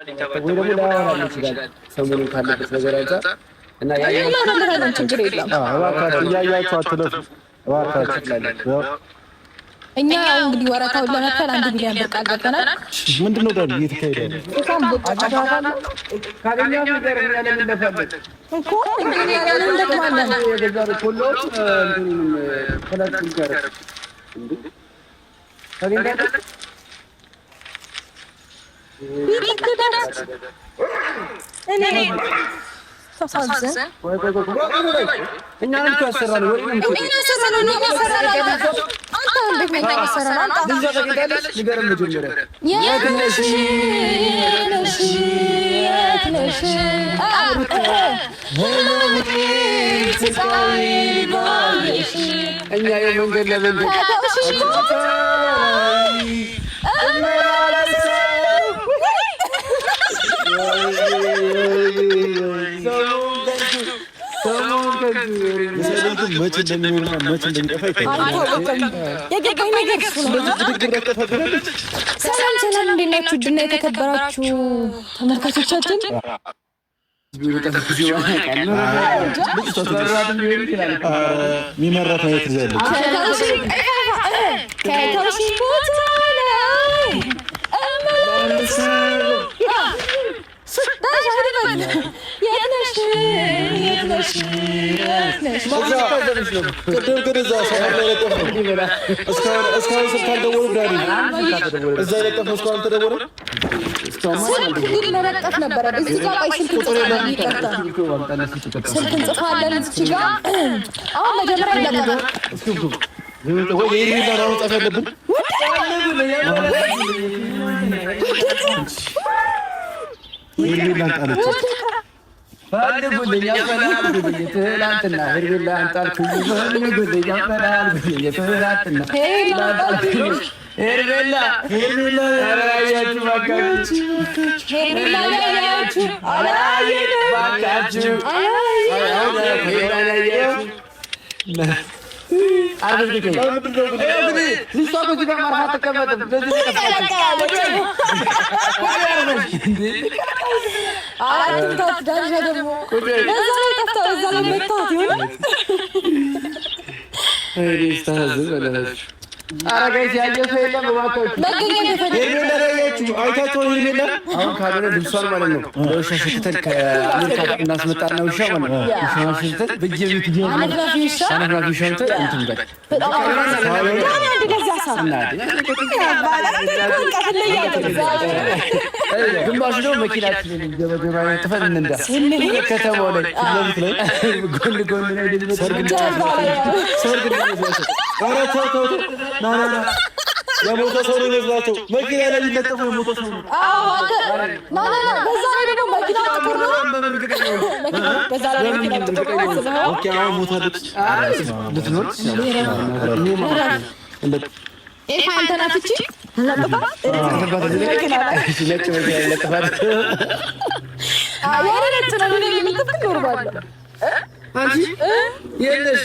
ወይ ደግሞ ላያወራን ይችላል ሰሞኑን ካለበት ነገር አንፃር እና ያያችሁ ችግር የለም። እባካችሁ እያያችሁ አትለፉ እባካችሁ። እኛ እንግዲህ ወረታውን ለመክፈል 1 ሚሊዮን ብር ቃል ገብተናል። ምንድነው ደግሞ እየተካሄደ ያለው? ካገኛ ነገር ያለን እንደፈለግ እኮ እንግዲህ ያለን እንደማለን የገዛ ሁሉ ፈላጭ ይቀር እንዴ ካገኛ እኔ ተሳዘን እኛንም ያሰራል ወይ እኛ ያሰራል ነው አንተ እንዴት ነው ያሰራል? አንተ ልጅ ተቀዳለች ንገረም መጀመሪያ የትነሽ እኛ የመንገድ ለመንገድ መቼ እንደሚሆንና መቼ እንደሚጠፋ የገባኝ ነገር እሱ ነው። ሰላም ሰላም፣ እንዴት ናችሁ? ድና የተከበራችሁ ተመልካቾቻችን ሚመራት ማየት ይዛለች እስካሁን ስልክ አልደወሉም። ዳኒ እዛ የለጠፈው እስካሁን አልተደወለም። ስልክ ግን መለጠፍ ነበረ። እዚህ ጋር ቆይ ስልክ እንጽፋለን። ስልክ እንጽፋለን እዚህ ጋር አሁን መጀመሪያ ይለቀቃል። ወይ የሄድና ነው መጻፍ ያለብን ፈልጉልኝ ያፈልጉልኝ ትላንትና ሄርቤላ አንጣልኩኝ ፈልጉልኝ ያፈልጉልኝ ትላንትና ሄርቤላ ያያችሁ ባካችሁ ሄርቤላ ያያችሁ አላየን ባካችሁ አሁን ካልሆነ ልብሷን ማለት ነው ለውሻ ሸክተን ከአሜሪካ እናስመጣና ውሻ ማለት ነው ውሻ ሸክተን በየቤቱ አነግራፊ ውሻ እንትን በል ግማሹ ደግሞ መኪናችንን ገበገባ ጥፈን እንንዳ ከተማው ላይ ለሊት ላይ ጎን ጎን ላይ ሰርግ የሞተ ሰው ነው ይመስላቸው መኪና ላይ ሊለጠፉ የሞተ ሰው ነው። በዛ ላይ ደግሞ መኪና ጥቁር ነው። በዛ ላይ መኪና ጥቁር ነው። ኦኬ አሁን ሞታ ልትኖር ይሄ አንተ ናት እቺ አንቺ የለሽ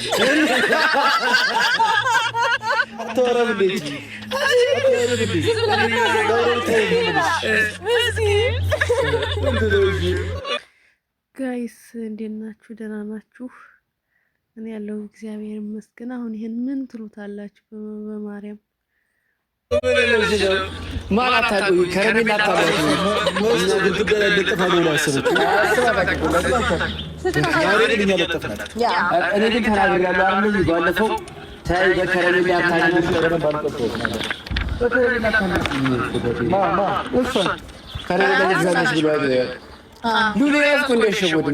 ጋይስ እንዴት ናችሁ? ደህና ናችሁ? እኔ ያለው እግዚአብሔር ይመስገን። አሁን ይሄን ምን ትሉታላችሁ? በማርያም ማናታ ከረሜላ ታባቱ እኔ ግን ተናግሬያለሁ አይደል? ባለፈው ታይ በከረሜላ ታናግሬ ከረሜላ ልግዛለች ብሎ ሉሌ ያዝኩ እንደሸወድ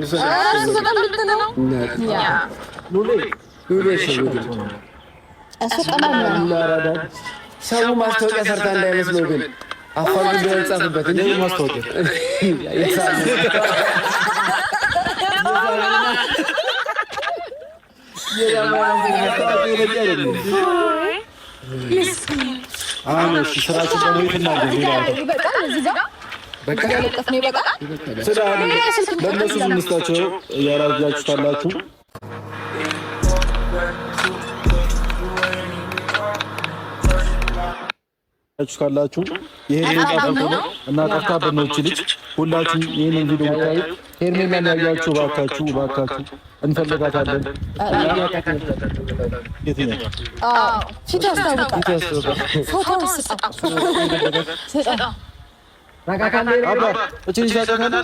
ሉሌ ሸወድ ሰው ማስታወቂያ ሰርታ እንዳይመስለው ግን አፋር ጉዳይ ጻፍበት እንዴ ማስታወቂያ ስራችን በሞትና በቃ ያለቀፍኔ በቃ ለእነሱ ምስታቸው እያራጃችሁታላችሁ ካላችሁ ይሄን እና ጠፍታበት ነው እቺ ልጅ ሁላችሁም ይሄንን ቪዲዮ ታዩ ሄርሜላን ያያችሁ እባካችሁ እንፈልጋታለን። የትኛው ፊት ያስታውቃል። ፎቶውን ስጣ አባ እቺ ይዛቀታል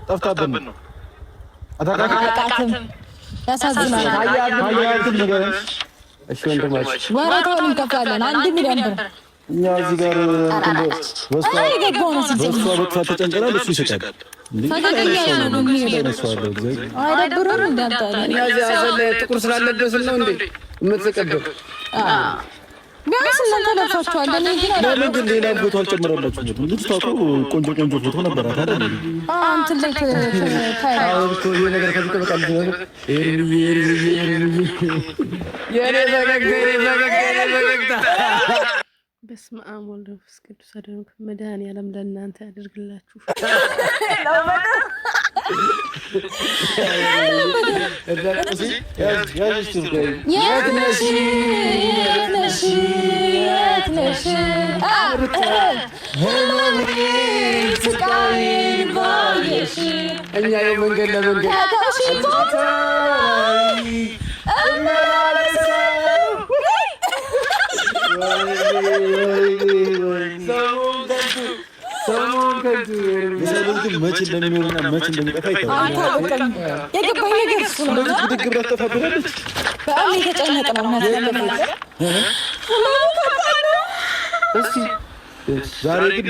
ጠፍታብን ነው አታቃትም። ያሳዝናል። አያያትም ነገር እሺ ወንድማች ወራታውን እንከፍላለን 1 ሚሊዮን ብር። እኛ እዚህ ጋር በስቷ በጥፋ ተጨንቀናል። እሱ ይሰጣል። አይደብርም እንዳንተ እኛ እዚህ አዘለ ጥቁር ስላለበስን ነው እንዴ የምትቀበል? ቢያንስ እናንተ ለብሳችኋል። ለምን ግን ሌላ ፎቶ አልጨመረላችሁም? ልጅቷ እኮ ቆንጆ ፎቶ ነበራት አይደል? እንትን ላይ ነገር ከዚህ በቃል በስመ አብ ወወልድ ወመንፈስ ቅዱስ አሐዱ አምላክ። መድኃኒዓለም ለእናንተ ያደርግላችሁ። እኛ የመንገድ ለመንገድ መቼ እንደሚኖርና መቼ እንደሚጠፋ የገባኝ ነገር እሱ ነው። በጣም የተጨነቀ ነው። ዛሬ ግን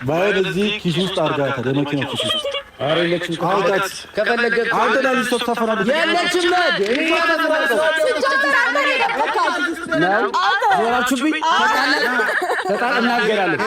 ባይሆን እዚህ ኪስ ውስጥ አድርጋታል። የመኪናው ኪስ ውስጥ የለችም። ከፈለገ አንተ ላይ ልጅቷ ታፈራለች። የለችም ዞራችሁብኝ እናገራለን።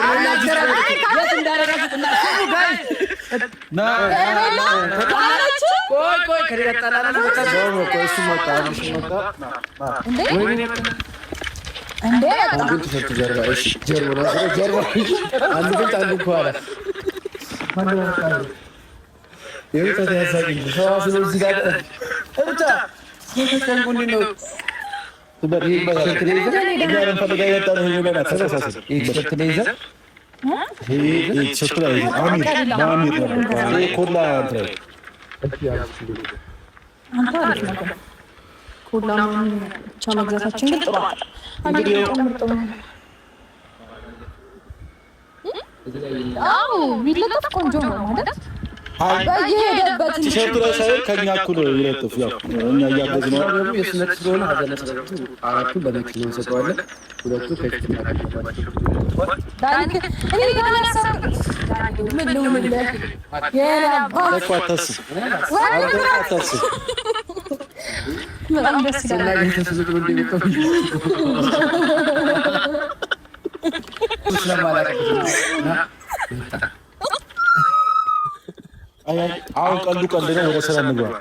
መግዛታችን ግን ጥሩ ቢለጠፍ ቆንጆ ነው ማለት በየሄደበት ቲሸርቱ ላይ ሳይሆን ከእኛ እኩል ይለጥፍ። ያው እኛ እያገዝን ነው። የስነት ስለሆነ አራቱን በመኪና እንሰጠዋለን። ሁለቱ ከፊት በጣም ደስ ይላል። አሁን ቀልዱ ቀልድ ነው። ወደ ስራ እንግባ።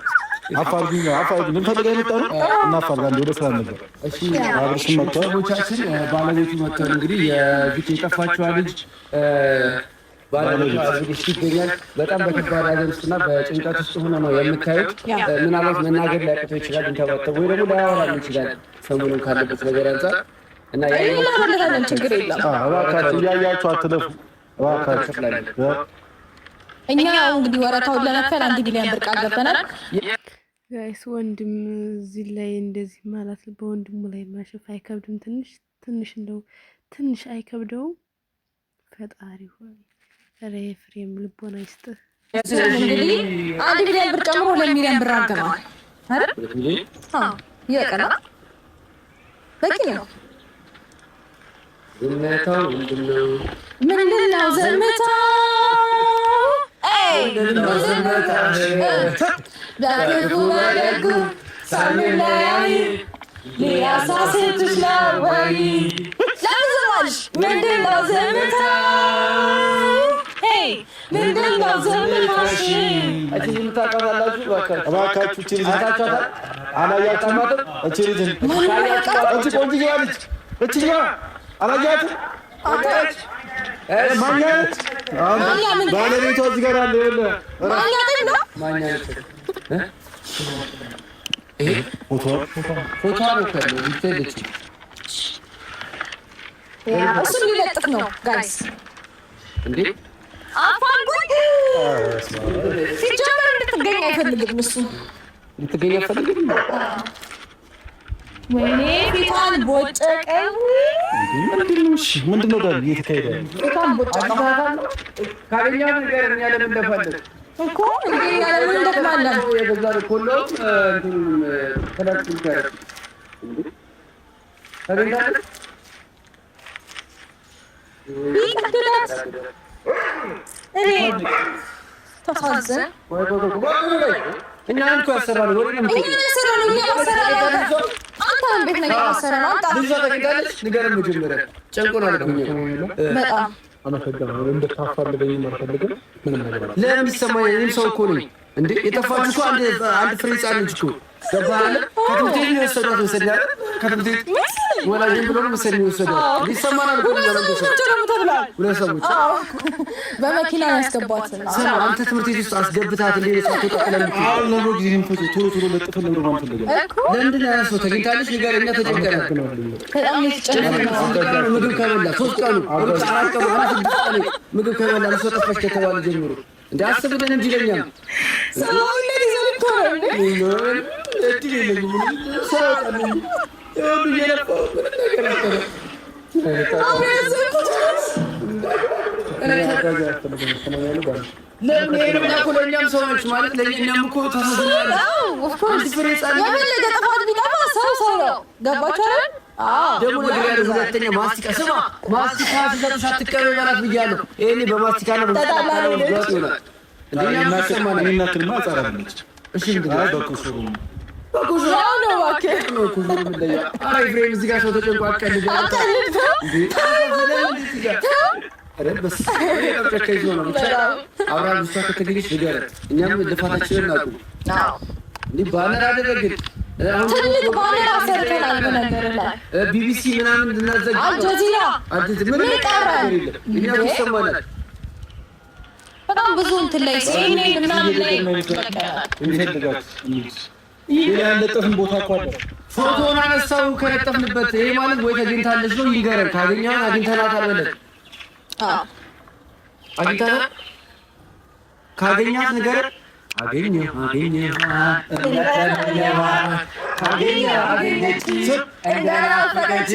አፋልጉኝ ምን ፈልገህ የመጣው ነው? እናፋልጋለን። ወደ ስራ እንግባ። እሺ አብርሽ መጥቷል። ቦቻችን ባለቤቱ መጥቷል። እንግዲህ የግጭ የጠፋችዋ ልጅ ባለቤቱ እዚህ ይገኛል። በጣም በከባድ ሐዘን ውስጥና በጭንቀት ውስጥ ሆኖ ነው የምታዩት። ምናልባት መናገር ሊያቅተው ይችላል፣ እንተባተው ወይ ደግሞ ላያወራ ይችላል ሰሞኑን ካለበት ነገር አንጻር እና ያለለን ችግር የለም። እባካችሁ እያያችሁ አትለፉ እባካችሁ። እኛ እንግዲህ ወረታውን ለመክፈል 1 ሚሊዮን ብር ቃል ገብተናል። ጋይስ ወንድም እዚህ ላይ እንደዚህ ማለት በወንድሙ ላይ ማሸፍ አይከብድም? ትንሽ እንደው ትንሽ አይከብደውም? ፈጣሪ ሆይ ኧረ ኤፍሬም ልቦና ይስጥህ። እንግዲህ 1 ሚሊዮን ብር ጨምሮ 2 ሚሊዮን ብር አድርገናል አይደል? ይበቃል። በቂ ነው። ዝምታው ምንድነው? ምንድነው ዝምታው? ዳግጉ በደጉ ሳንለያይ ሊያሳስትሽ ነው ወይ? ለምዝማሽ ምንድነው ዝምታው? ምንድነው ዝምታሽ? እባካችሁ እቺ ልጅ አላያችሁም? እቺ ልጅ ቆንጆ ልጅ እቺ አላያችሁም? ማኛት ባለቤቷ እዚህ ጋር አለ። ማኛ ይሄ ፎቶ ነው ካለው ይተልች እሱ ሊለጥፍ ነው ጋይስ እንዴ አፋንጉኝ ሲጀመር እንድትገኝ አይፈልግም እሱ ልትገኝ አይፈልግም ወይኔ ፊቷን ቦጨቀኝ ምንድነው ዳል እየተካሄደ ፊቷን ቦጨቀኝ ካገኘው ነገር እኛ ለምን እንደፈለግ እኮ እንዴ ያለ ምን እንደማለን የገዛው ኮሎ ተላክቶ ጋር ታገኛለህ ይቀጥላል እኔ ተፋዘን እኛ እንኳን ያሰራል ወሬ ነው እኛ ያሰራል አንተ እንዴት ነገር ያሰራል አንተ ልጅ ታገኛለች ንገረን መጀመሪያ ጨንቆናል በጣም አመሰግናለሁ እንደታፋልበኝ ማፈልገው ምንም ነገር አለ ለምን ይሰማኝ እኔም ሰው እኮ ነኝ እንዴ የጠፋች እኮ አንድ ፍሬ ሕፃን ልጅ እኮ ገባህ ከትምህርት ቤት የወሰዷት መሰለኝ ከትምህርት ቤት ወላጅ ብሎ ነው መሰለኝ የወሰዷት ይሰማናል እኮ ሁለት ሰዎች በመኪና ያስገቧት አንተ ትምህርት ቤት ውስጥ አስገብታት እንዴ ሰው ተቀበለ አሁን ነው ጊዜም ቶሎ ለጥፈን ነው ማንፈልገው ለምንድን ነው ያሰው ተገኝታለች ንገረኛ ተጨንቀናል በጣም የተጨነቀ ምግብ ከበላ 3 ቀኑ 4 ቀኑ 6 ቀኑ ምግብ ከበላ ለሷ ጠፋች ከተባለ ጀምሮ እንደ አስብልን እንጂ ለኛ ሰው ለዚህ እኮ ነው እድል የለኝም ሰው ቀን የለፈው ነገር አለ ለምን ኮሎኛም ሰዎች ማለት ለኛም እኮ ተሰጥቷል የፈለገ ጥፋት ቢጠፋ ሰው ነው ገባችሁ አይደል ደግሞ ነገር ያለው ሁለተኛ ማስቲካ ስማ ማስቲካ ሲሰጥሽ አትቀበል ማለት ብያለሁ ይሄኔ በማስቲካ ነው በጣላለው ጋር ይሆናል እንደኛ ማሰማና እናክልማ አጻራለች እሺ እንግዲህ በቁሱሩ ያው ነው እባክህ ነው ኩዙሩ ምንለያ አይ ፍሬም እዚህ ጋር ሰው ተጨንቆ አቀልድ አረን በስ ተከይዞ ነው ብቻ አብራን ብቻ ከተገኘች ንገረን እኛም ልፋታችንን እናቁ እንዴ ባነር አደረግን ትልቅ ባነር አሰርተናል በነገር ላይ ቢቢሲ ምናምን እንድናዘግ አልጀዚራ ምን ይቀራል እኛ ተሰማናል በጣም ብዙ እንትን ላይ ሲኔ ምናምን ላይ እንፈልጋት ሌላ ያለጠፍን ቦታ እኮ አለ ፎቶውን አነሳው ከለጠፍንበት ይሄ ማለት ወይ ተገኝታለች ነው ይንገረን ካገኘን አግኝተናታል በለን አግኝተናት ካገኛት ንገረን እንደናፈቀች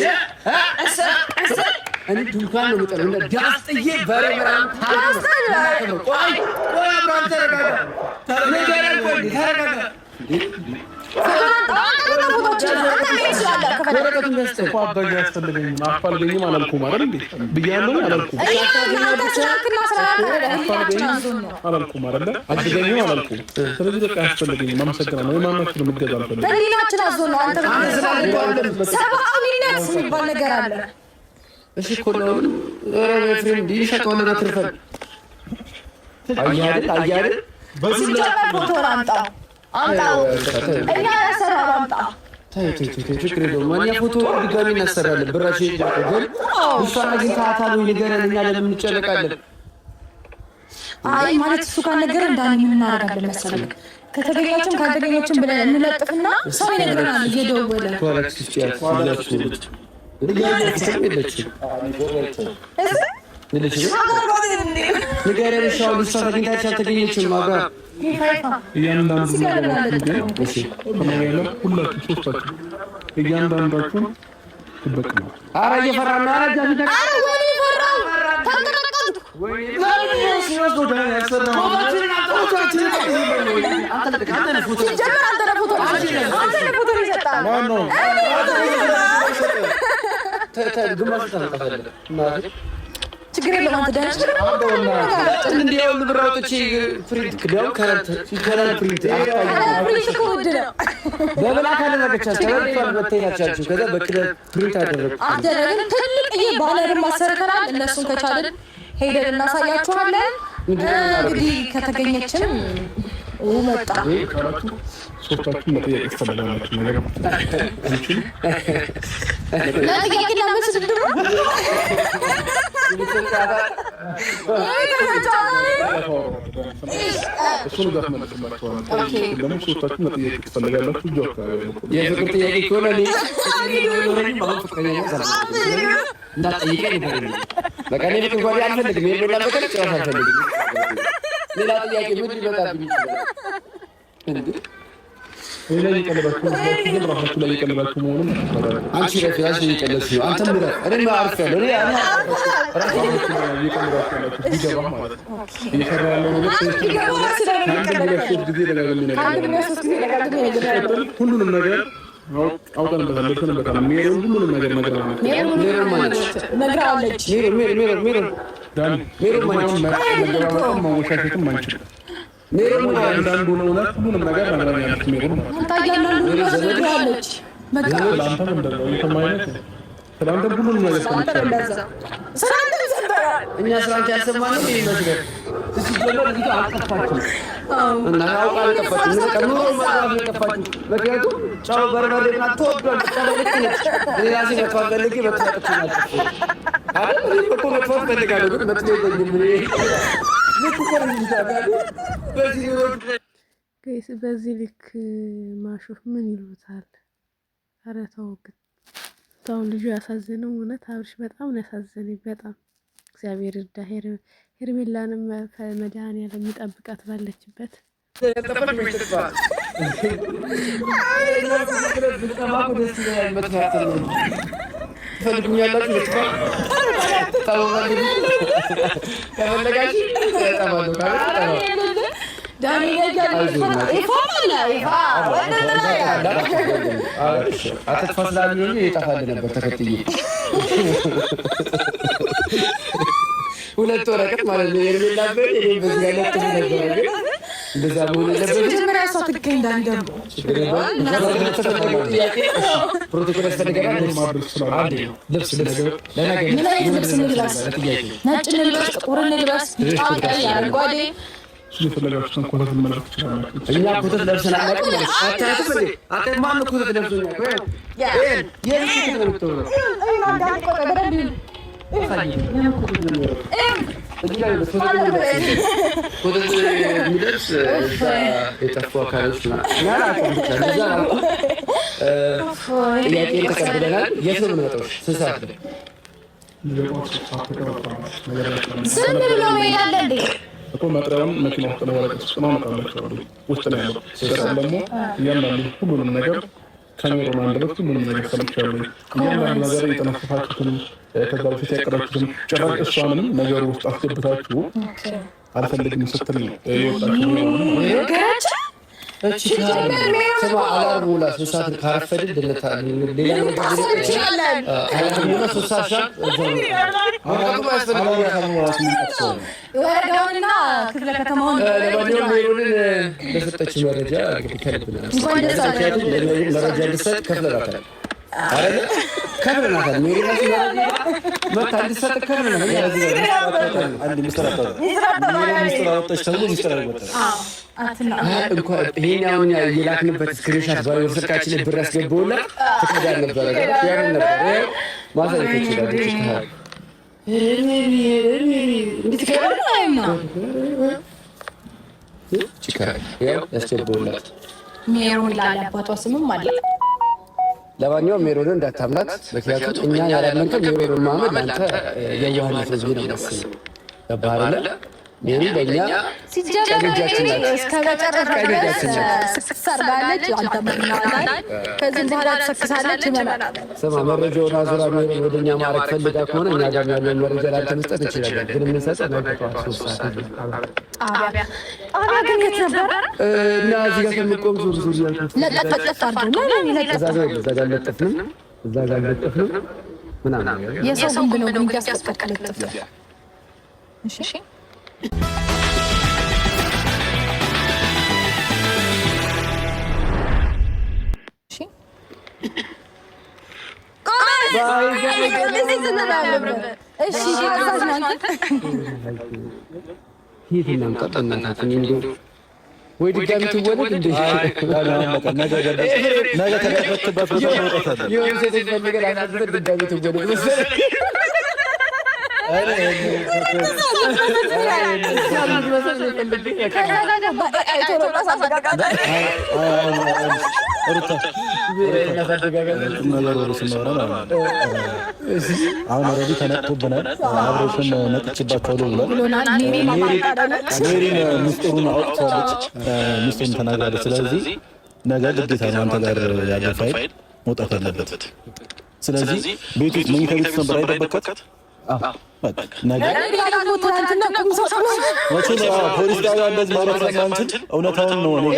እኔ ድንኳን ነው የምጠለው እንደ ዳስጥዬ በሬ ምናምን ታረጋግጥ ቆይ አብራን ተረጋጋ ንገረን ቆይ ተረጋጋ ወረቀቱን ገዝተህ እኮ አባዬ ያስፈልገኝ አፋልገኝም አላልኩም አይደል እንዴ ብያለሁ አላልኩም አላልኩም አይደል አድገኝም አላልኩም ስለዚህ በቃ ያስፈልገኝ አመሰግናለሁ የማናችሁ ምገዛ አልፈልግም በሊናችን አዞ ነው አንተ ሰብአዊነት የሚባል ነገር አለ እሺ እኮ ነው ፍሬም ዲሻቀው ለና ትርፈን አያድል በዚህ ፎቶ አምጣው እኛ ያሰራው አምጣው ችግር የለውም ማንኛ ፎቶ ድጋሚ እናሰራለን ብራችን ይደርቁ ግን እሷን አግኝተሃታል ወይ ንገረን እኛ ለምን እንጨነቃለን አይ ማለት እሱ ካልነገረ እንዳን ምን እናደርጋለን መሰለህ ከተገኛችም ካልተገኘችም ብለን እንለጥፍና ሰው ይነግረናል እየደወለ ኳላክስ ይችላል ኳላክስ ይችላል ንገረን እሷ ተገኝታች አልተገኘችም አብራ እያንዳንዱ ሁላችሁ ሶስታችሁ እያንዳንዳችሁን ትበቅማል ኧረ እየፈራን ነው አረጃ ችግር የለም አንተ ደህና እንዲያው ልብር አውጥቼ ፕሪንት ክዳው ከረንት ፕሪንት በብላክ አደረገቻት ተበልቷል መተኛቻችሁ ከዛ በክለር ፕሪንት አደረጉ አደረግን ትልቅ ይሄ ባነር ማሰርተናል እነሱን ከቻለን ሄደን እናሳያችኋለን እንግዲህ ከተገኘችም መጣ ሶስታችሁን መጠየቅ ይፈልጋላችሁ ነገር ለጥያቄና መልስ ድሮ እሱን ጋር መልስላችኋል። ደግሞ ሶስታችሁ መጠየቅ ትፈልጋላችሁ? ጆክ የፍቅር ጥያቄ ከሆነ እንዳትጠይቀኝ ነበር። በቃ እኔ ፍቅር ጓዴ አልፈልግም። የሌላ በቀር ጭራሽ አልፈልግም። ሌላ ጥያቄ ምን ሊመጣብኝ ይችላል? ሌላ እየቀለዳችሁ ግን ራሳችሁ ላይ እየቀለዳችሁ መሆኑን አንቺ ረፊያሽ እየቀለድሽ ነው። አንተም ምረጥ። እኔማ አርፌያለሁ። እኔ ራሳችሁ እየቀለዳችሁ ያላችሁ ቢገባ ማለት ነው። እየሰራ ያለው ነገር ሁሉንም ነገር አውቀንበታል፣ ደርሰንበታል። ሜሮን ሁሉንም ነገር ነግራለች። መገባባትም መወሻሸትም አንችልም። አንዳንዱ እውነት ሁሉንም ነገር ነግራኛለች። ሜሮን ስለአንተም እንደዛው አይነት ስለአንተም ሁሉንም ነገር ሰምቻለሁ። እኛ ስራንቺ ያልሰማነው ይመስላል። ሲጀመር እዚህ ጋር አልጠፋችም እና አውቃ አልጠፋችም። ኑሮ ማለት አልጠፋችም። ምክንያቱም ጫው በርበሬ ምናምን ተወዷል። ልክ ነች። እኔ ራሴ መጥፋት ፈልጌ መጥፋት ናቸው አይደል? እኮ መጥፋት ፈልጋለሁ ግን መጥፋት በዚህ ልክ ማሾፍ ምን ይሉታል? ኧረ ተው ግን ተው። ልጁ ያሳዝነው እውነት አብርሽ በጣም ነው ያሳዘነኝ። በጣም እግዚአብሔር ይርዳ። ሄርሜላንም መድኃኒዓለም የሚጠብቃት ባለችበት። ሁለት ወረቀት ማለት ነው። የርሜላ በይ በዚህ አይነት ነበር ግን እንደዛ መሆን የለበትም። መጀመሪያ ሰው ትገኝ እንዳንደም ፕሮቶኮል ያስፈልገናል። ልብስ ነጭ ልብስ፣ ጥቁር ልብስ፣ ቀይ፣ አረንጓዴ የፈለጋችሁትን ኮተት መላክ ትችላላችሁ። እኛ ኮተት ለብሰን አናውቅም ማለት አታውቅም እንዴ? አቀ ማን ኮተት ለብሶኛል? ኮተት የሚለብስ የጠፉ አካሎች ጥያቄ ተቀብለናል። የት ነው የምንመጣው? ስንት ሰዓት ነው? ዝም ብሎ መሄድ እንዴ? እኮ መጥሪያውን መኪና ውስጥ ነው ወረቀት ውስጥ ነው መጣላችኋል። ውስጥ ነው ያለው። ሲሰራ ደግሞ እያንዳንዱ ሁሉንም ነገር ከሜሮን አንደበት ሁሉንም ነገር ሰምቻለሁ። እያንዳንዱ ነገር የጠነሰፋችሁትን ከዛ በፊት ያቀዳችሁትን ጭራሽ እሷንም ነገሩ ውስጥ አስገብታችሁ አልፈልግም ስትል ነው የወጣችሁ። አላርም ሙላ 3 ሰዓት ካረፈድን ድለታል። ሌላ ወረዳውንና ክፍለ ከተማውን ለሰጠች መረጃ መረጃ እንድትሰጥ ከፍለናታል አይደለ? ከፍለናታል። መታ እንድትሰጥ ከፍለናታል። ይሄን አሁን የላክንበት ስክሪንሻት ባይሆን ስልካችን ብር ያስገባውላት ትከዳል ነበረ። ያንን ነበር ማሳየት ይችላል። ያስገባውላት ሜሮን ላለአባቷ ስምም አለ። ለማንኛውም ሜሮንን እንዳታምናት። ምክንያቱም እኛ ያላመንከው ሜሮንን ማመን አንተ የዋህነት ህዝብ ነው መስል ገባህ? ሜሪ ለእኛ ቀልጃችን ናት። እስከ መጨረሻ ሰርጋለች። አንተ ምናምን ከዚህ በኋላ ትሰክሳለች። ስማ መረጃውን አዙራ ሜሮን ወደ እኛ ማድረግ ፈልጋ ከሆነ እኛ ጋር ያለውን መረጃ ላንተ መስጠት እንችላለን። ግን የምንሰጠው ነገቷ 3 ሰዓት ጣቢያ ግን የት ነበረ? እና እዚህ ጋር ከሚቆም ዙር ለጠፈጠፍ አድርጎ እዛ ጋር ለጠፍንም እዛ ጋር ለጠፍንም ምናምን የሰው ግንብ ነው ግን ያስቀቀለጥፍ። እሺ ወይ ድጋሚ ትወለድ እንደ ነገ ተቀበትበት ቦታ የሆነ ሴት ፈልገን አናግረን ድጋሚ ትወለድ መሰለኝ። አሁን ኦልሬዲ ተነቅቶብናል። አብሬሽን ነቅቼባቸዋለሁ ብሏል። ሜሪን ምስጢሩን አውጥታለች፣ ምስጢሩን ተናግራለች። ስለዚህ ነገ ግዴታ ነው አንተ ጋር ያለ ፋይል መውጣት ያለበት። ስለዚህ ቤት ውስጥ መኝታ ቤት ነበር አይደበቃት ፖሊስ ጋር እንደዚህ ማለት ስለማንችል እውነታውን ነው እኔ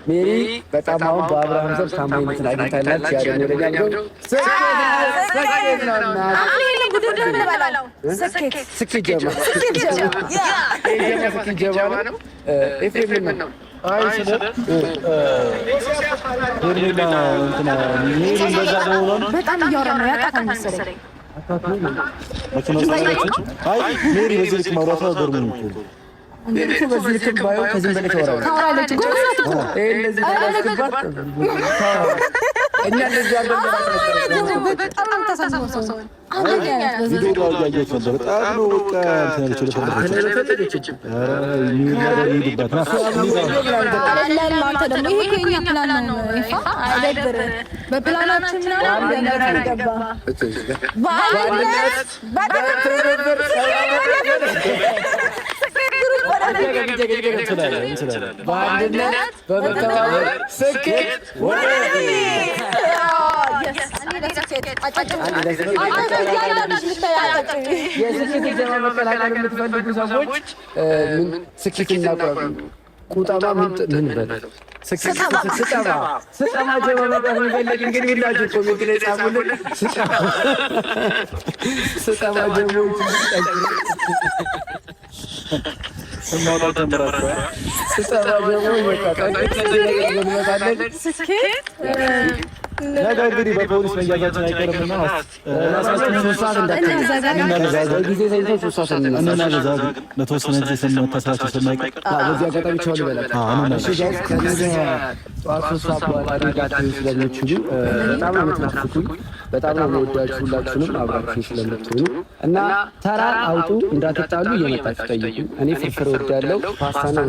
ሜሪ በጣም አሁን በአብርሃም ዘንድ ታማኝነትን አግኝታለች። ስኬት ጀማ ነው። ኤፍሬም ነው በጣም እያወራ ነው ያውቃታል መሰለኝ። ሜሪ በዚህ ልክ ማውራቷ ገርሞኝ እኮ በዚህ ልክ ባየው ከዚህ በላይ ታወራለች። እኛ እንደዚህ በጣም ነው የምታሳዝነው ሰው ቪዲዮ ላይ ያየሁት ነበር። በጣም ነው በቃ በአንድነት በመተባበር ስኬት የስኬት ጀማ መቀላቀል የምትፈልጉ ሰዎች ስኬትና ቁጠባ ምን በለው ስጠማ ጀማ መቀላቀል የሚፈልግ እንግዲህ ሁላችሁ ኮሜንት ላይ ጻፉልን። ስጠማ ጀሞች ነገ እንግዲህ በፖሊስ መያዛችን አይቀርምና ለተወሰነ ጊዜ መታሰራቸው ስለማይቀር በዚህ አጋጣሚ ቻው ልበላችሁ። ጠዋት 3 ሰዓት በኋላ አድርጋችሁ ስለምችሉ በጣም ነው የምትናፍቁኝ። በጣም ነው የምወዳችሁ ሁላችሁንም አብራችሁ ስለምትሆኑ እና ተራ አውጡ እንዳትጣሉ እየመጣችሁ ጠይቁ። እኔ ፍርፍር እወዳለሁ፣ ፓስታና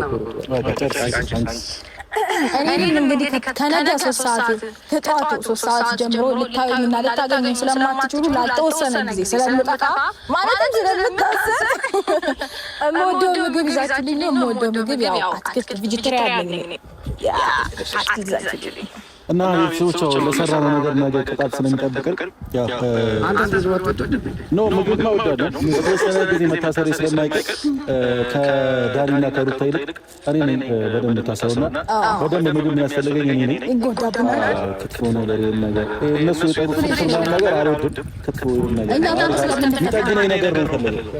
እኔን እንግዲህ ከነገ 3 ሰዓት ከጠዋቱ 3 ሰዓት ጀምሮ ልታዩኝና ልታገኙኝ ስለማትችሉ ላልተወሰነ ጊዜ ስለምጠፋ ማለትም ስለምታስብ የምወደው ምግብ ይዛችሁልኝ ነው። የምወደው ምግብ ያው አትክልት ቬጂቴሪያን ነኝ እና ቤተሰቦች ለሰራነው ነገር ነገ ቅጣት ስለሚጠብቀን ምግብ ማውዳለን የተወሰነ ጊዜ መታሰሪ ስለማይቀር ከዳኒና ከሩታ ይልቅ እኔ ነኝ በደንብ ታሰሩና በደንብ ምግብ የሚያስፈልገኝ እኔ ነኝ። ክትፎ ነገር ነገር እነሱ የጠሩት ነገር አልወድም። ክትፎ ነገር የሚጠግነኝ ነገር ነው የፈለገው